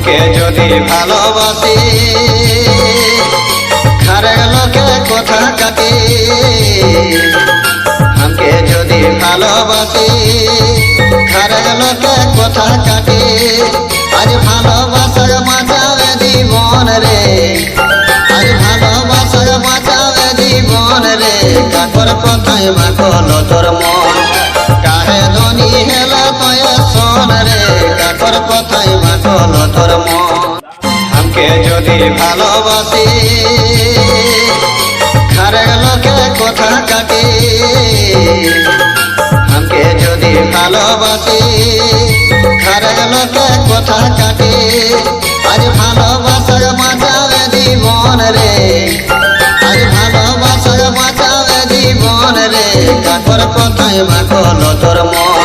हमके যদি ভালোবাসি খারের লোকে কথা কাটি हमके যদি ভালোবাসি খারের লোকে কথা কাটি আজ ভালোবাসার বাঁচাবে জীবন রে আজ ভালোবাসার বাঁচাবে জীবন রে কাকর কথায় মাখল তোর মন কাহে ধনী হেলা তয় শোন রে কাকর কথায় মাখল তোর মন हमके যদি ভালোবাসি খারের লোকে কথা কাটি हमके যদি ভালোবাসি খারের লোকে কথা কাটি আজ ভালোবাসার বাঁচাবে জীবন রে আজ ভালোবাসার বাঁচাবে জীবন রে কাকর কথায় মাখল তোর মন